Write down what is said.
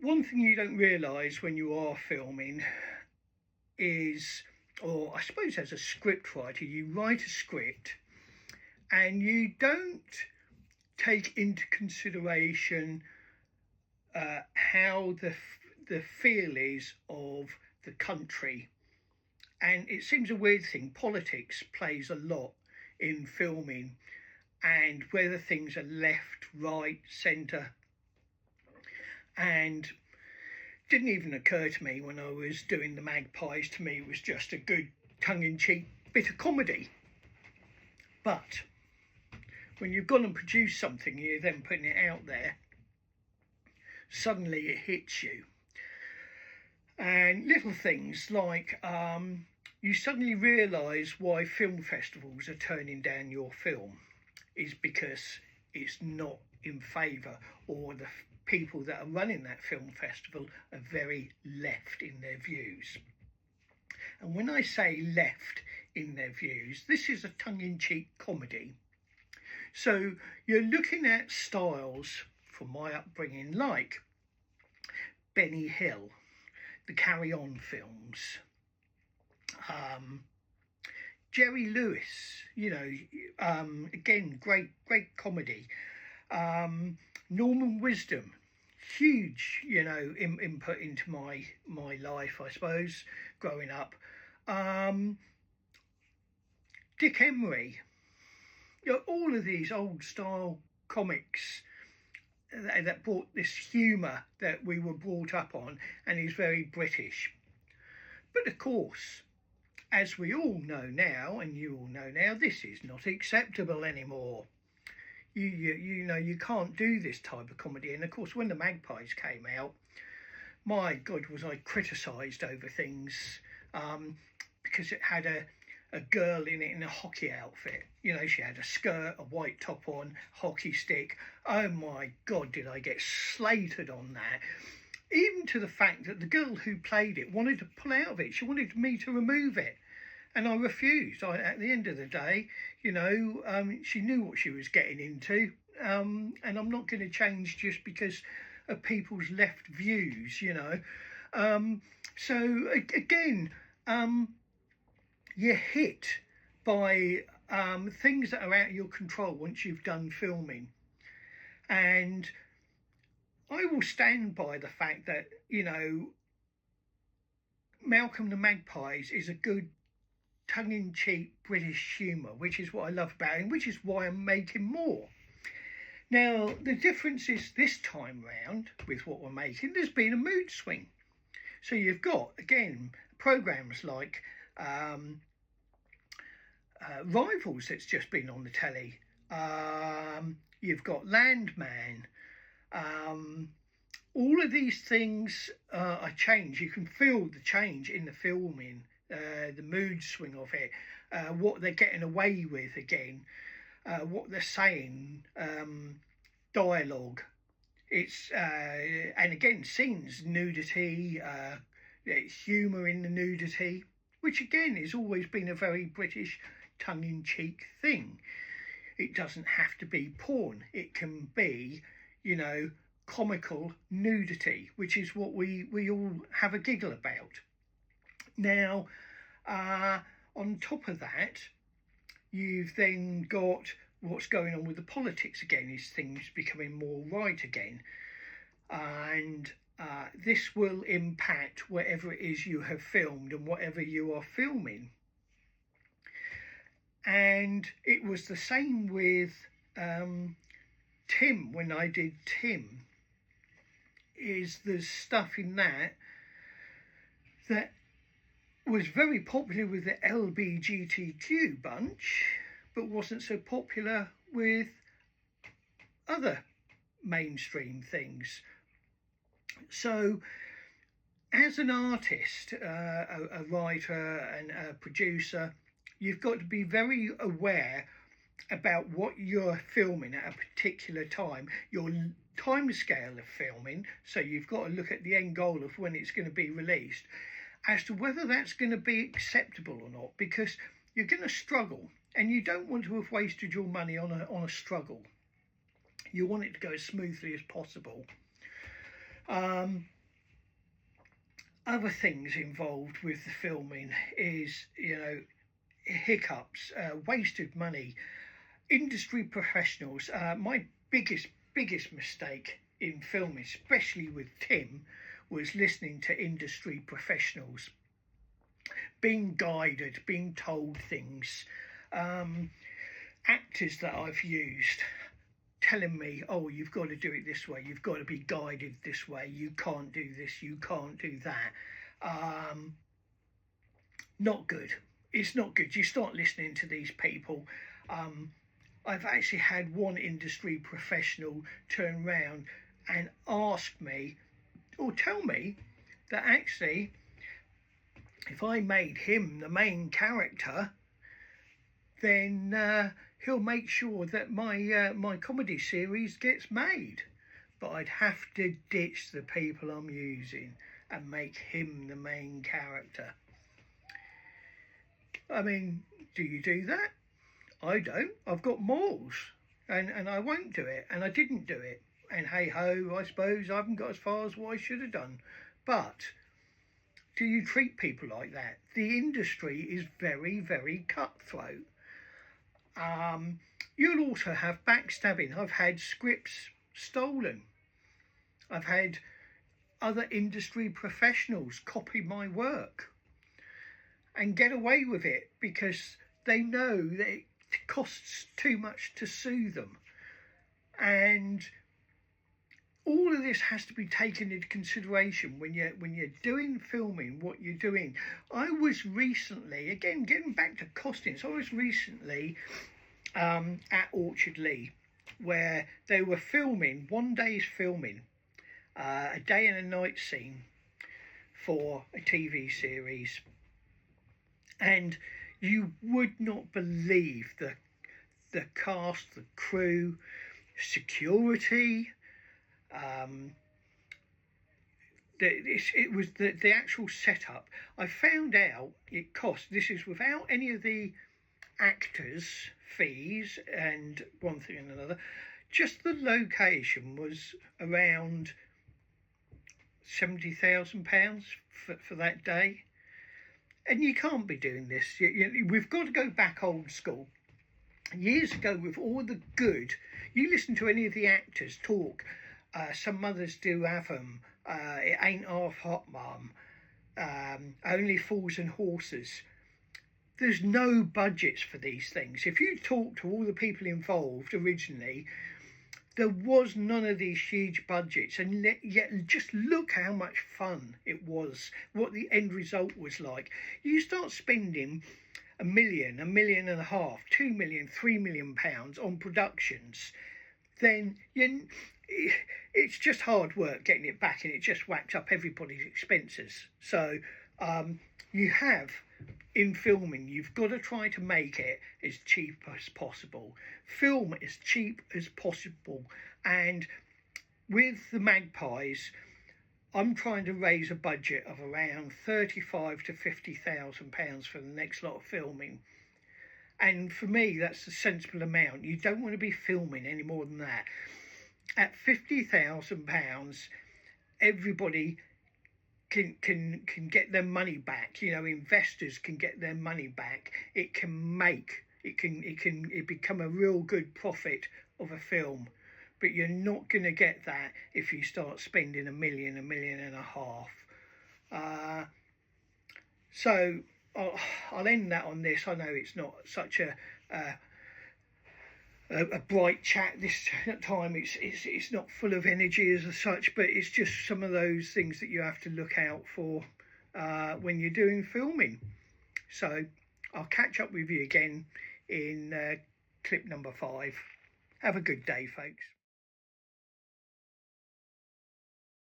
One thing you don't realise when you are filming is, or I suppose as a script writer, you write a script and you don't take into consideration how the feel is of the country. And it seems a weird thing. Politics plays a lot in filming, and whether things are left, right, centre. And didn't even occur to me when I was doing the Magpies. To me, it was just a good tongue-in-cheek bit of comedy. But when you've gone and produced something, you're then putting it out there, suddenly it hits you. And little things like you suddenly realise why film festivals are turning down your film is because it's not in favour, or the people that are running that film festival are very left in their views. And when I say left in their views, this is a tongue-in-cheek comedy. So you're looking at styles from my upbringing like Benny Hill, the Carry On films, Jerry Lewis, again, great comedy. Norman Wisdom, huge, input into my life, I suppose, growing up. Dick Emery, all of these old style comics that brought this humour that we were brought up on, and is very British. But of course, as we all know now, and you all know now, this is not acceptable anymore. You can't do this type of comedy. And of course, when the Magpies came out, my God, was I criticised over things because it had a girl in it in a hockey outfit. She had a skirt, a white top on, hockey stick. Oh my God, did I get slated on that. Even to the fact that the girl who played it wanted to pull out of it. She wanted me to remove it. And I refused. At the end of the day, she knew what she was getting into. And I'm not going to change just because of people's left views, So again, you're hit by things that are out of your control once you've done filming. And I will stand by the fact that, Malcolm the Magpies is a good tongue-in-cheek British humour, which is what I love about him, which is why I'm making more. Now, the difference is this time round with what we're making, there's been a mood swing. So you've got, again, programmes like Rivals that's just been on the telly. You've got Landman. All of these things are change. You can feel the change in the filming, the mood swing of it, what they're getting away with again, what they're saying, dialogue. It's and again, scenes, nudity, humour in the nudity, which again has always been a very British tongue-in-cheek thing. It doesn't have to be porn. It can be, comical nudity, which is what we all have a giggle about. Now, on top of that, you've then got what's going on with the politics again, is things becoming more right again. And this will impact whatever it is you have filmed and whatever you are filming. And it was the same with Tim, when I did Tim, is there's stuff in that was very popular with the LGBTQ bunch, but wasn't so popular with other mainstream things. So as an artist, a writer and a producer, you've got to be very aware about what you're filming at a particular time, your time scale of filming. So you've got to look at the end goal of when it's going to be released, as to whether that's going to be acceptable or not, because you're going to struggle and you don't want to have wasted your money on a struggle. You want it to go as smoothly as possible. Other things involved with the filming is, hiccups, wasted money, industry professionals. My biggest mistake in filming, especially with Tim, was listening to industry professionals, being guided, being told things. Actors that I've used telling me, oh, you've got to do it this way, you've got to be guided this way, you can't do this, you can't do that. Not good. It's not good. You start listening to these people. I've actually had one industry professional turn round and ask me, or tell me, that actually if I made him the main character, then he'll make sure that my comedy series gets made. But I'd have to ditch the people I'm using and make him the main character. I mean, do you do that? I don't. I've got morals, and I won't do it, and I didn't do it. And hey ho, I suppose I haven't got as far as what I should have done. But do you treat people like that? The industry is very, very cutthroat. You'll also have backstabbing. I've had scripts stolen. I've had other industry professionals copy my work and get away with it because they know that it costs too much to sue them. And all of this has to be taken into consideration when you're doing filming, what you're doing. I was recently, again, getting back to costings, I was recently at Orchard Lee, where they were filming, one day's filming, a day and a night scene for a TV series. And you would not believe the cast, the crew, security, it was the actual setup. I found out it cost, this is without any of the actors' fees and one thing and another, just the location was around £70,000 for that day. And you can't be doing this. We've got to go back old school. Years ago, with all the good, you listen to any of the actors talk, some mothers do have them, it ain't half hot, mum, only fools and horses. There's no budgets for these things. If you talk to all the people involved originally, there was none of these huge budgets, and yet just look how much fun it was, what the end result was like. You start spending £1 million, £1.5 million, £2 million, £3 million on productions, then it's just hard work getting it back, and it just whacks up everybody's expenses. So you have, in filming, you've got to try to make it as cheap as possible. Film as cheap as possible. And with the Magpies, I'm trying to raise a budget of around £35,000 to £50,000 for the next lot of filming. And for me, that's a sensible amount. You don't want to be filming any more than that. At £50,000, everybody can get their money back. Investors can get their money back. It become a real good profit of a film. But you're not going to get that if you start spending £1 million, £1.5 million. So I'll end that on this. I know it's not such a bright chat this time. It's not full of energy as such, but it's just some of those things that you have to look out for when you're doing filming. So I'll catch up with you again in clip number 5. Have a good day, folks.